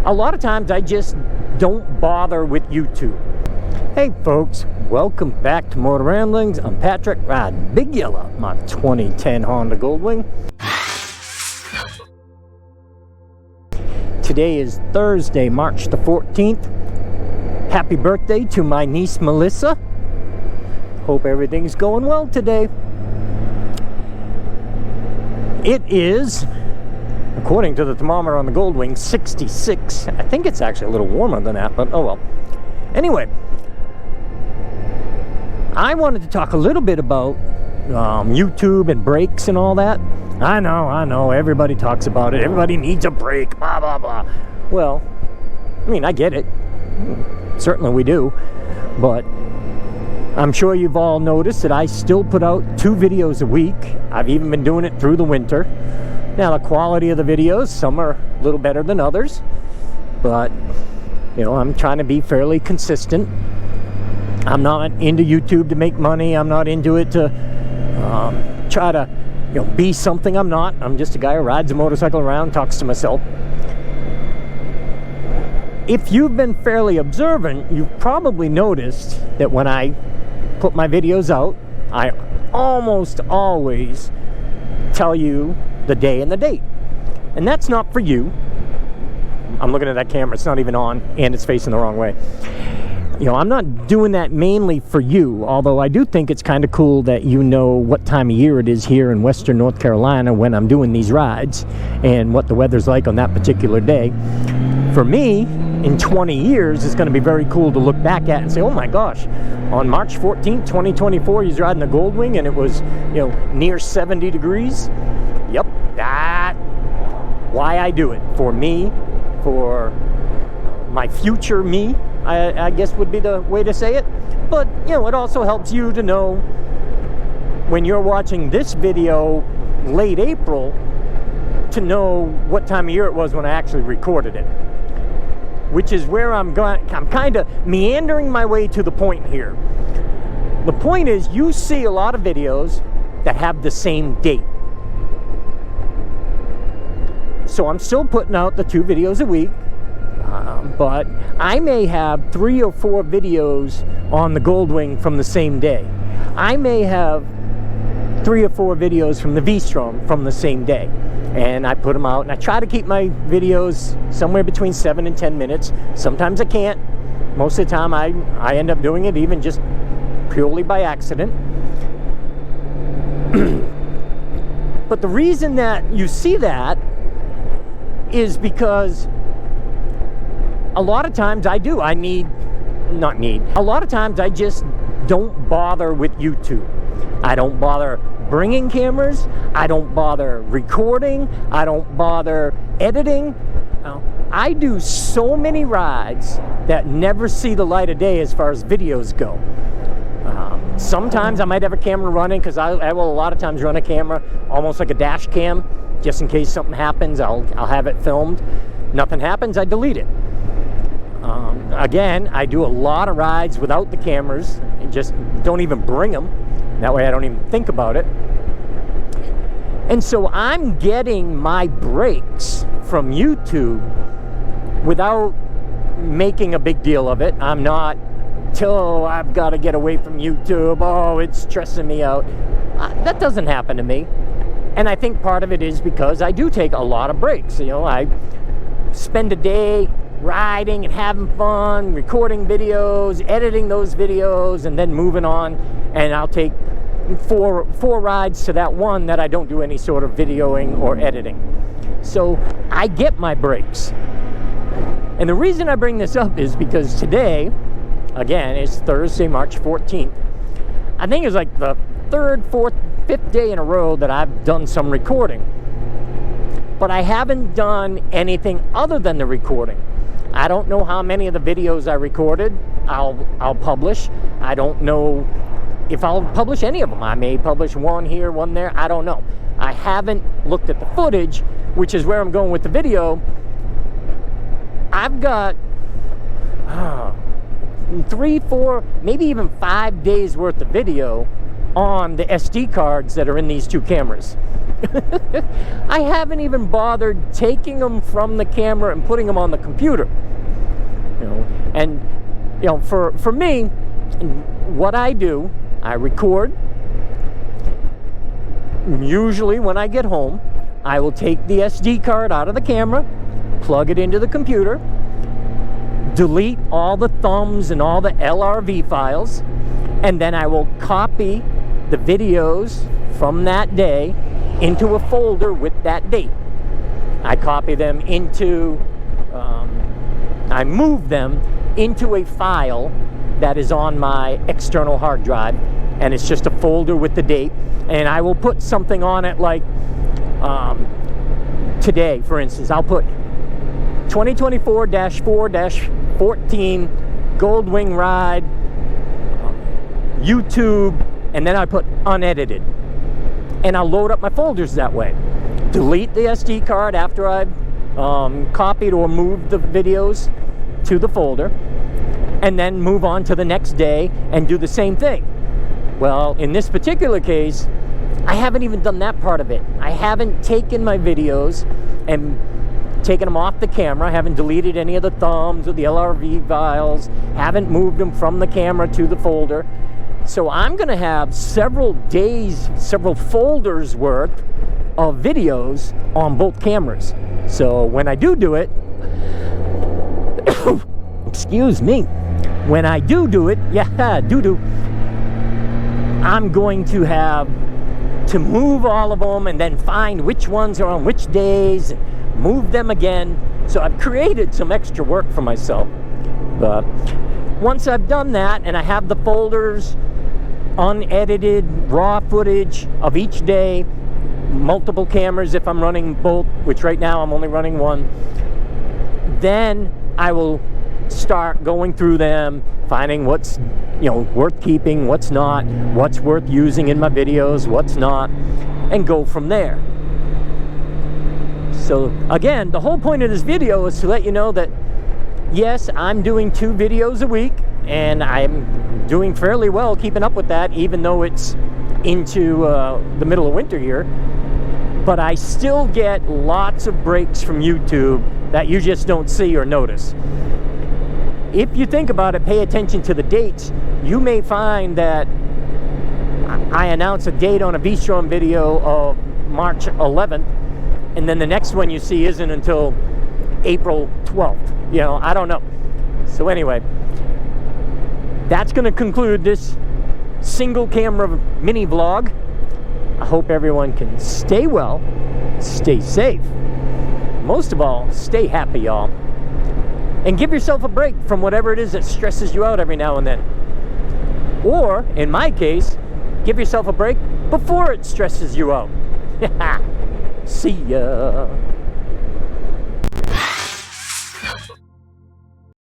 a lot of times I just don't bother with YouTube. Hey folks, welcome back to Motoramblings. I'm Patrick, riding Big Yellow, my 2010 Honda Goldwing. Today is Thursday, March the 14th. Happy birthday to my niece Melissa. Hope everything's going well today. It is, according to the thermometer on the Goldwing, 66. I think it's actually a little warmer than that, but oh well. Anyway, I wanted to talk a little bit about YouTube and brakes and all that. I know, everybody talks about it. Everybody needs a brake, blah, blah, blah. Well, I mean, I get it. Certainly we do. But I'm sure you've all noticed that I still put out 2 videos a week. I've even been doing it through the winter. Now, the quality of the videos, some are a little better than others. But, you know, I'm trying to be fairly consistent. I'm not into YouTube to make money. I'm not into it to try to, you know, be something I'm not. I'm just a guy who rides a motorcycle around, talks to myself. If you've been fairly observant, you've probably noticed that when I put my videos out, I almost always tell you the day and the date. And that's not for you. I'm looking at that camera. It's not even on, and it's facing the wrong way. You know, I'm not doing that mainly for you, although I do think it's kind of cool that you know what time of year it is here in Western North Carolina when I'm doing these rides and what the weather's like on that particular day. For me, in 20 years, it's going to be very cool to look back at and say, oh my gosh, on March 14th, 2024, he's riding the Goldwing and it was, you know, near 70 degrees. Yep, that's why I do it. For me, for my future me, I guess would be the way to say it. But, you know, it also helps you to know when you're watching this video late April to know what time of year it was when I actually recorded it. Which is where I'm kind of meandering my way to the point here. The point is, you see a lot of videos that have the same date. So I'm still putting out the 2 videos a week. But I may have 3 or 4 videos on the Goldwing from the same day. I may have 3 or 4 videos from the VStrom from the same day. And I put them out, and I try to keep my videos somewhere between 7 and 10 minutes. Sometimes I can't. Most of the time I end up doing it even just purely by accident. But the reason that you see that is because a lot of times a lot of times I just don't bother with YouTube. I don't bother bringing cameras. I don't bother recording. I don't bother editing. I do so many rides that never see the light of day as far as videos go. Sometimes I might have a camera running because I will a lot of times run a camera almost like a dash cam, just in case something happens. I'll have it filmed. Nothing happens, I delete it. Again, I do a lot of rides without the cameras and just don't even bring them. That way I don't even think about it. And so I'm getting my breaks from YouTube without making a big deal of it. I'm not, I've got to get away from YouTube. Oh, it's stressing me out. That doesn't happen to me. And I think part of it is because I do take a lot of breaks. You know, I spend a day riding and having fun, recording videos, editing those videos, and then moving on. And I'll take four rides to that one that I don't do any sort of videoing or editing. So I get my breaks. And the reason I bring this up is because today, again, it's Thursday, March 14th. I think it's like the 3rd, 4th, 5th day in a row that I've done some recording. But I haven't done anything other than the recording. I don't know how many of the videos I recorded I'll publish. I don't know if I'll publish any of them. I may publish one here, one there. I don't know. I haven't looked at the footage, which is where I'm going with the video. I've got 3, 4, maybe even 5 days worth of video on the SD cards that are in these 2 cameras. I haven't even bothered taking them from the camera and putting them on the computer. You know, and you know, for me, what I do, I record. Usually when I get home, I will take the SD card out of the camera, plug it into the computer, delete all the thumbs and all the LRV files, and then I will copy the videos from that day into a folder with that date. I copy them into, I move them into a file that is on my external hard drive, and it's just a folder with the date, and I will put something on it like today, for instance, I'll put 2024-4-14 Goldwing ride, YouTube, and then I put unedited. And I'll load up my folders that way. Delete the SD card after I've copied or moved the videos to the folder, and then move on to the next day and do the same thing. Well, in this particular case, I haven't even done that part of it. I haven't taken my videos and taken them off the camera. I haven't deleted any of the thumbs or the LRV files. Haven't moved them from the camera to the folder. So I'm going to have several days, several folders worth of videos on both cameras. So when I do it, excuse me, when I do it, I'm going to have to move all of them and then find which ones are on which days, and move them again. So I've created some extra work for myself. But once I've done that and I have the folders, unedited raw footage of each day, multiple cameras if I'm running both, which right now I'm only running one, then I will start going through them, finding what's, you know, worth keeping, what's not, what's worth using in my videos, what's not, and go from there. So again, the whole point of this video is to let you know that yes, I'm doing 2 videos a week, and I'm doing fairly well keeping up with that, even though it's into the middle of winter here. But I still get lots of breaks from YouTube that you just don't see or notice. If you think about it, pay attention to the dates. You may find that I announce a date on a VStrom video of March 11th, and then the next one you see isn't until April 12th. You know, I don't know. So anyway, that's going to conclude this single camera mini vlog. I hope everyone can stay well, stay safe. Most of all, stay happy, y'all. And give yourself a break from whatever it is that stresses you out every now and then. Or, in my case, give yourself a break before it stresses you out. See ya.